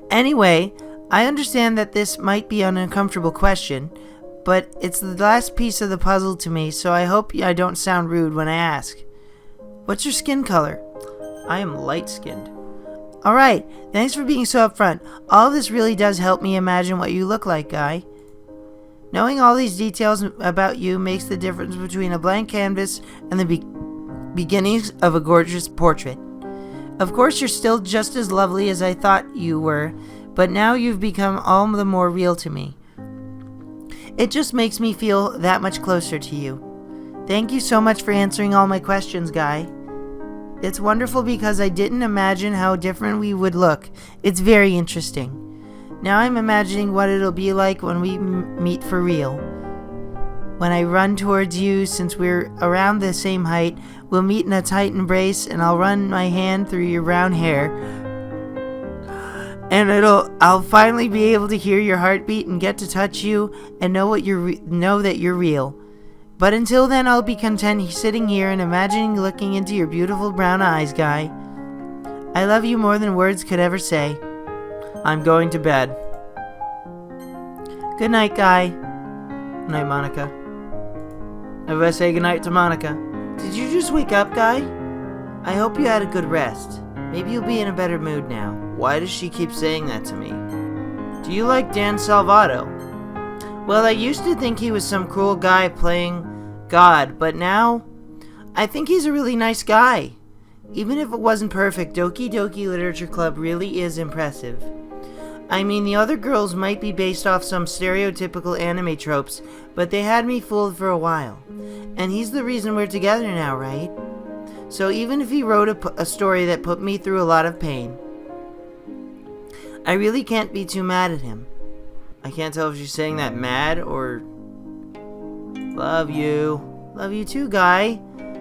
Anyway, I understand that this might be an uncomfortable question, but it's the last piece of the puzzle to me, so I hope I don't sound rude when I ask. What's your skin color? I am light-skinned. Alright, thanks for being so upfront. All of this really does help me imagine what you look like, Guy. Knowing all these details about you makes the difference between a blank canvas and the beginnings of a gorgeous portrait. Of course, you're still just as lovely as I thought you were, but now you've become all the more real to me. It just makes me feel that much closer to you. Thank you so much for answering all my questions, Guy. It's wonderful because I didn't imagine how different we would look. It's very interesting. Now I'm imagining what it'll be like when we meet for real. When I run towards you, since we're around the same height, we'll meet in a tight embrace and I'll run my hand through your brown hair. And I'll finally be able to hear your heartbeat and get to touch you and know that you're real. But until then, I'll be content sitting here and imagining looking into your beautiful brown eyes, Guy. I love you more than words could ever say. I'm going to bed. Good night, Guy. Good night, Monika. Everybody say goodnight to Monika. Did you just wake up, Guy? I hope you had a good rest. Maybe you'll be in a better mood now. Why does she keep saying that to me? Do you like Dan Salvato? Well, I used to think he was some cruel guy playing God, but now I think he's a really nice guy. Even if it wasn't perfect, Doki Doki Literature Club really is impressive. I mean, the other girls might be based off some stereotypical anime tropes, but they had me fooled for a while. And he's the reason we're together now, right? So even if he wrote a story that put me through a lot of pain, I really can't be too mad at him. I can't tell if she's saying that mad or... Love you. Love you too, Guy.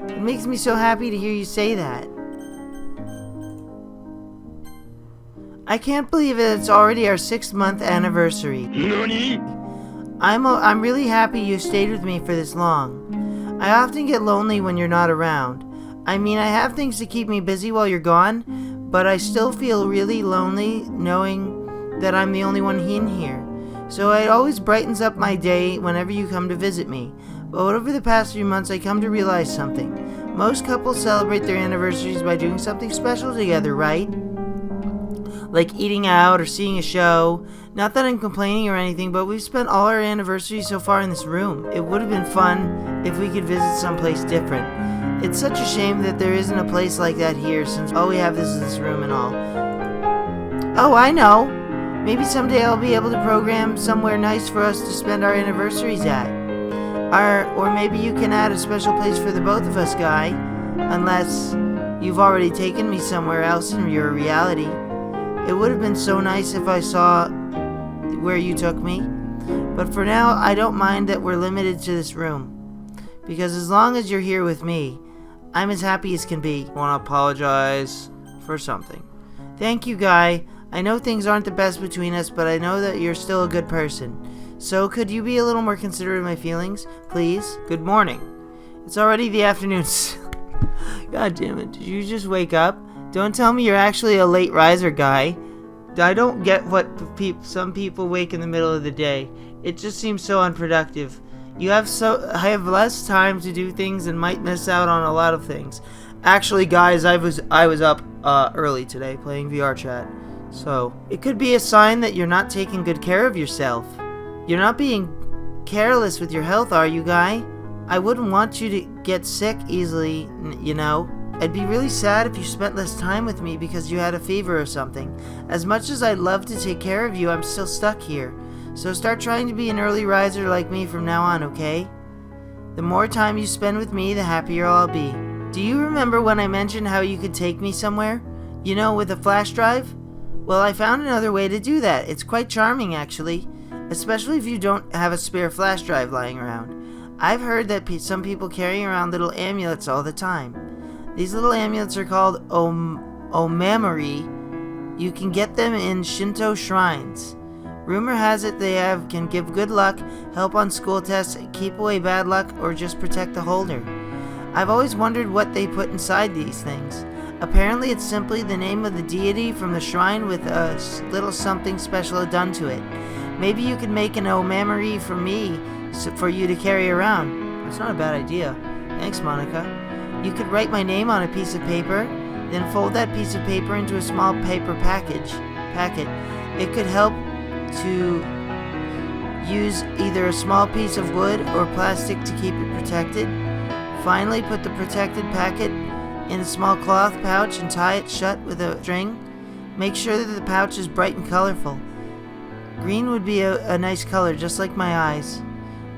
It makes me so happy to hear you say that. I can't believe it. It's already our 6-month anniversary. NANI? I'm really happy you stayed with me for this long. I often get lonely when you're not around. I mean, I have things to keep me busy while you're gone, but I still feel really lonely knowing that I'm the only one in here. So it always brightens up my day whenever you come to visit me. But over the past few months, I come to realize something. Most couples celebrate their anniversaries by doing something special together, right? Like eating out or seeing a show. Not that I'm complaining or anything, but we've spent all our anniversaries so far in this room. It would have been fun if we could visit someplace different. It's such a shame that there isn't a place like that here, since all we have is this room and all. Oh, I know! Maybe someday I'll be able to program somewhere nice for us to spend our anniversaries at. Or maybe you can add a special place for the both of us, Guy. Unless you've already taken me somewhere else in your reality. It would have been so nice if I saw where you took me. But for now, I don't mind that we're limited to this room. Because as long as you're here with me, I'm as happy as can be. I want to apologize for something. Thank you, Guy. I know things aren't the best between us, but I know that you're still a good person. So could you be a little more considerate of my feelings, please? Good morning. It's already the afternoon. God damn it. Did you just wake up? Don't tell me you're actually a late riser, Guy. I don't get what some people wake in the middle of the day. It just seems so unproductive. I have less time to do things and might miss out on a lot of things. Actually, guys, I was up early today playing VR chat. So, it could be a sign that you're not taking good care of yourself. You're not being careless with your health, are you, Guy? I wouldn't want you to get sick easily, you know. I'd be really sad if you spent less time with me because you had a fever or something. As much as I'd love to take care of you, I'm still stuck here. So start trying to be an early riser like me from now on, okay? The more time you spend with me, the happier I'll be. Do you remember when I mentioned how you could take me somewhere? You know, with a flash drive? Well, I found another way to do that. It's quite charming, actually. Especially if you don't have a spare flash drive lying around. I've heard that some people carry around little amulets all the time. These little amulets are called omamori. You can get them in Shinto shrines. Rumor has it they can give good luck, help on school tests, keep away bad luck, or just protect the holder. I've always wondered what they put inside these things. Apparently it's simply the name of the deity from the shrine with a little something special done to it. Maybe you could make an omamori for me, for you to carry around. That's not a bad idea. Thanks, Monika. You could write my name on a piece of paper, then fold that piece of paper into a small paper packet. It could help to use either a small piece of wood or plastic to keep it protected. Finally, put the protected packet in a small cloth pouch and tie it shut with a string. Make sure that the pouch is bright and colorful. Green would be a nice color, just like my eyes.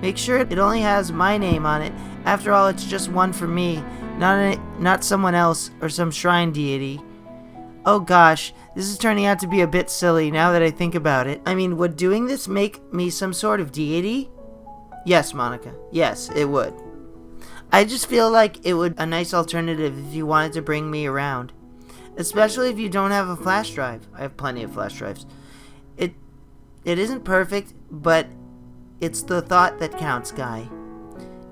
Make sure it only has my name on it. After all, it's just one for me, not someone else or some shrine deity. Oh gosh, this is turning out to be a bit silly now that I think about it. I mean, would doing this make me some sort of deity? Yes, Monika. Yes, it would. I just feel like it would be a nice alternative if you wanted to bring me around. Especially if you don't have a flash drive. I have plenty of flash drives. It isn't perfect, but it's the thought that counts, Guy.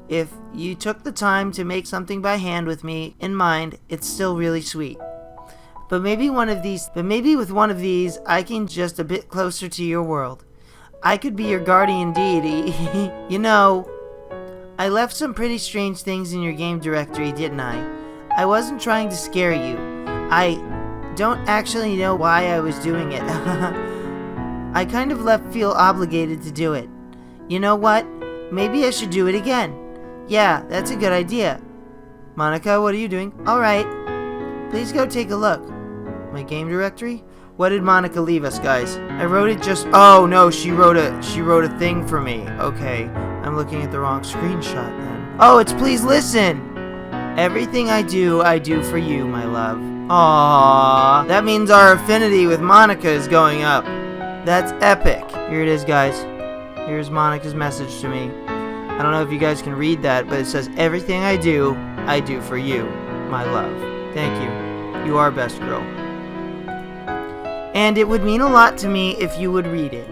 If you took the time to make something by hand with me in mind, it's still really sweet. But maybe with one of these, I can just a bit closer to your world. I could be your guardian deity. You know, I left some pretty strange things in your game directory, didn't I? I wasn't trying to scare you. I don't actually know why I was doing it. I kind of feel obligated to do it. You know what? Maybe I should do it again. Yeah, that's a good idea. Monika, what are you doing? Alright. Please go take a look. My game directory? What did Monika leave us, guys? I wrote it just... Oh, no, she wrote a thing for me. Okay, I'm looking at the wrong screenshot then. Oh, it's please listen! Everything I do for you, my love. Aww. That means our affinity with Monika is going up. That's epic. Here it is, guys. Here's Monika's message to me. I don't know if you guys can read that, but it says, everything I do for you, my love. Thank you. You are best girl. And it would mean a lot to me if you would read it.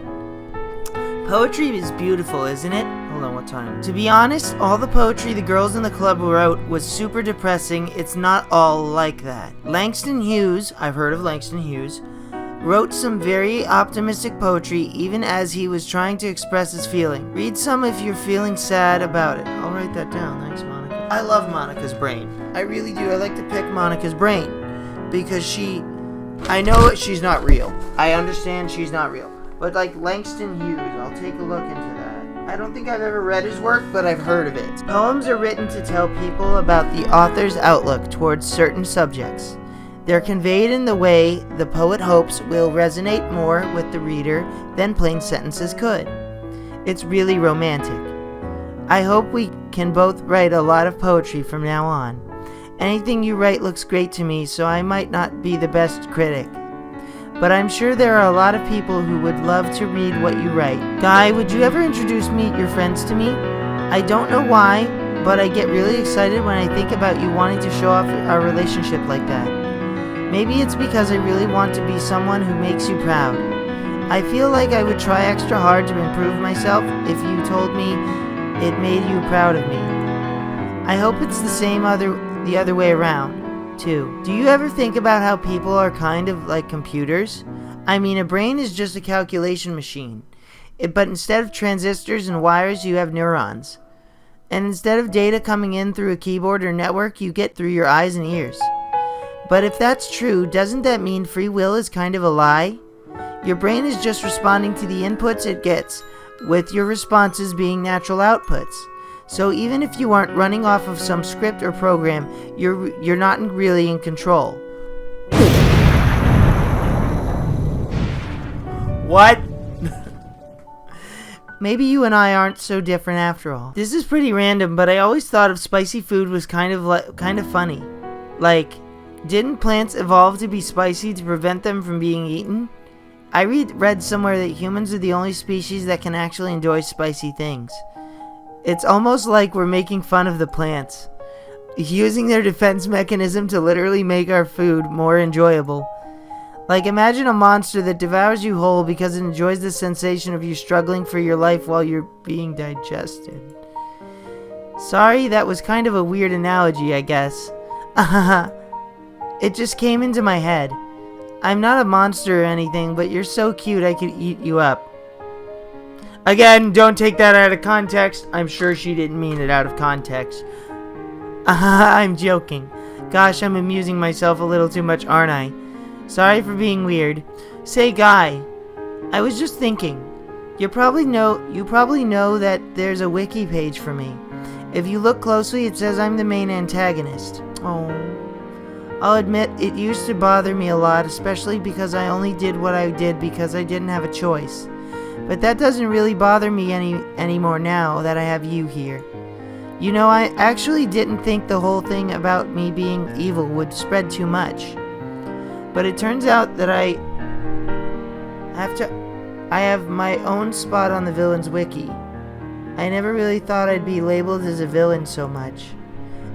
Poetry is beautiful, isn't it? Hold on, what time? To be honest, all the poetry the girls in the club wrote was super depressing. It's not all like that. Langston Hughes, I've heard of Langston Hughes, wrote some very optimistic poetry even as he was trying to express his feeling. Read some if you're feeling sad about it. I'll write that down. Thanks, Monika. I love Monika's brain. I really do. I like to pick Monika's brain because I know she's not real. I understand she's not real. But like Langston Hughes, I'll take a look into that. I don't think I've ever read his work, but I've heard of it. Poems are written to tell people about the author's outlook towards certain subjects. They're conveyed in the way the poet hopes will resonate more with the reader than plain sentences could. It's really romantic. I hope we can both write a lot of poetry from now on. Anything you write looks great to me, so I might not be the best critic. But I'm sure there are a lot of people who would love to read what you write. Guy, would you ever introduce your friends to me? I don't know why, but I get really excited when I think about you wanting to show off our relationship like that. Maybe it's because I really want to be someone who makes you proud. I feel like I would try extra hard to improve myself if you told me it made you proud of me. I hope it's the other way around, too. Do you ever think about how people are kind of like computers? I mean, a brain is just a calculation machine. But instead of transistors and wires, you have neurons. And instead of data coming in through a keyboard or network, you get through your eyes and ears. But if that's true, doesn't that mean free will is kind of a lie? Your brain is just responding to the inputs it gets, with your responses being natural outputs. So even if you aren't running off of some script or program, you're not really in control. What? Maybe you and I aren't so different after all. This is pretty random, but I always thought of spicy food was kind of funny. Like, didn't plants evolve to be spicy to prevent them from being eaten? I read somewhere that humans are the only species that can actually enjoy spicy things. It's almost like we're making fun of the plants, using their defense mechanism to literally make our food more enjoyable. Like, imagine a monster that devours you whole because it enjoys the sensation of you struggling for your life while you're being digested. Sorry, that was kind of a weird analogy, I guess. It just came into my head. I'm not a monster or anything, but you're so cute I could eat you up. Again, don't take that out of context. I'm sure she didn't mean it out of context. I'm joking. Gosh, I'm amusing myself a little too much, aren't I? Sorry for being weird. Say, Guy, I was just thinking. You probably know that there's a wiki page for me. If you look closely, it says I'm the main antagonist. Oh. I'll admit, it used to bother me a lot, especially because I only did what I did because I didn't have a choice. But that doesn't really bother me anymore now that I have you here. You know, I actually didn't think the whole thing about me being evil would spread too much. But it turns out that I have my own spot on the villain's wiki. I never really thought I'd be labeled as a villain so much.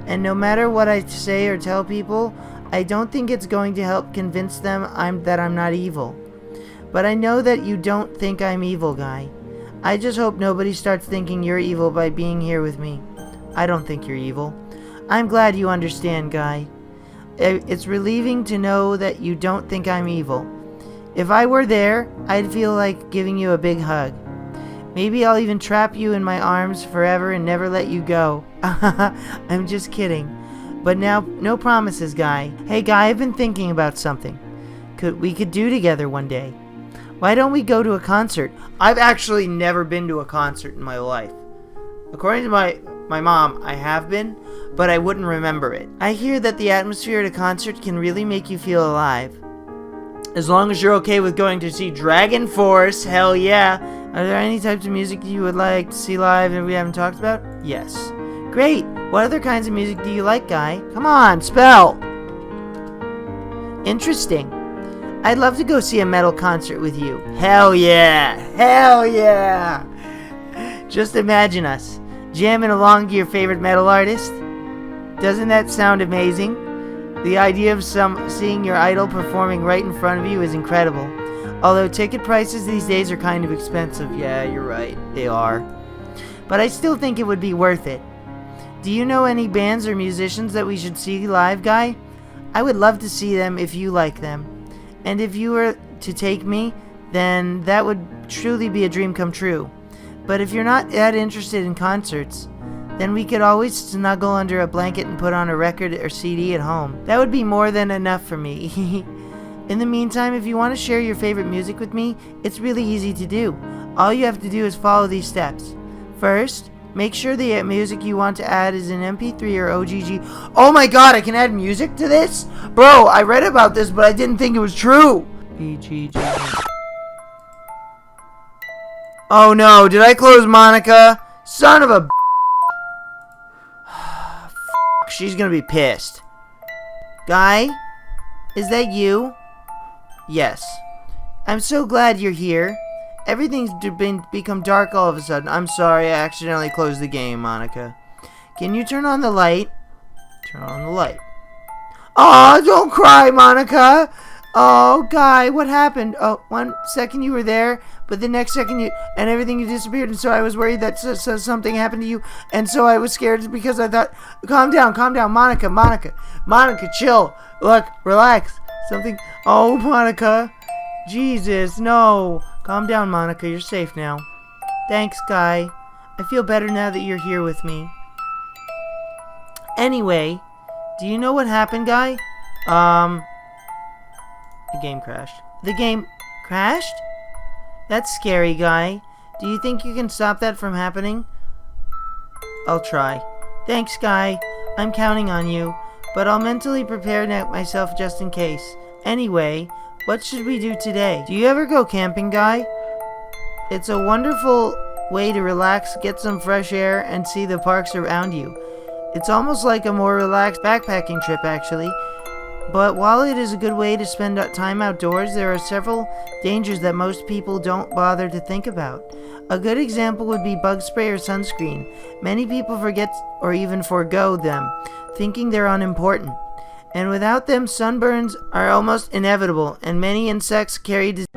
And no matter what I say or tell people, I don't think it's going to help convince them that I'm not evil. But I know that you don't think I'm evil, Guy. I just hope nobody starts thinking you're evil by being here with me. I don't think you're evil. I'm glad you understand, Guy. It's relieving to know that you don't think I'm evil. If I were there, I'd feel like giving you a big hug. Maybe I'll even trap you in my arms forever and never let you go. I'm just kidding. But now, no promises, Guy. Hey, Guy, I've been thinking about something. We could do together one day. Why don't we go to a concert? I've actually never been to a concert in my life. According to my mom, I have been, but I wouldn't remember it. I hear that the atmosphere at a concert can really make you feel alive. As long as you're okay with going to see Dragon Force, hell yeah. Are there any types of music you would like to see live that we haven't talked about? Yes. Great! What other kinds of music do you like, Guy? Come on, spell! Interesting. I'd love to go see a metal concert with you. Hell yeah! Hell yeah! Just imagine us, jamming along to your favorite metal artist. Doesn't that sound amazing? The idea of seeing your idol performing right in front of you is incredible. Although ticket prices these days are kind of expensive. Yeah, you're right. They are. But I still think it would be worth it. Do you know any bands or musicians that we should see live, Guy? I would love to see them if you like them. And if you were to take me, then that would truly be a dream come true. But if you're not that interested in concerts, then we could always snuggle under a blanket and put on a record or CD at home. That would be more than enough for me. In the meantime, if you want to share your favorite music with me, it's really easy to do. All you have to do is follow these steps. First, make sure the music you want to add is an MP3 or OGG. Oh my god, I can add music to this? Bro, I read about this, but I didn't think it was true. BGG. Oh no, did I close Monika? Son of a she's gonna be pissed. Guy? Is that you? Yes. I'm so glad you're here. Everything's become dark all of a sudden. I'm sorry, I accidentally closed the game, Monika. Can you turn on the light? Turn on the light. Oh, don't cry, Monika. Oh, Guy, what happened? Oh, 1 second you were there, but the next second everything you disappeared, and so I was worried that something happened to you, and so I was scared because I thought, calm down, Monika, chill. Look, relax. Oh, Monika. Jesus, no. Calm down, Monika. You're safe now. Thanks, Guy. I feel better now that you're here with me. Anyway, do you know what happened, Guy? The game crashed. The game crashed? That's scary, Guy. Do you think you can stop that from happening? I'll try. Thanks, Guy. I'm counting on you, but I'll mentally prepare myself just in case. Anyway, what should we do today? Do you ever go camping, Guy? It's a wonderful way to relax, get some fresh air, and see the parks around you. It's almost like a more relaxed backpacking trip, actually. But while it is a good way to spend time outdoors, there are several dangers that most people don't bother to think about. A good example would be bug spray or sunscreen. Many people forget or even forego them, thinking they're unimportant. And without them, sunburns are almost inevitable, and many insects carry disease.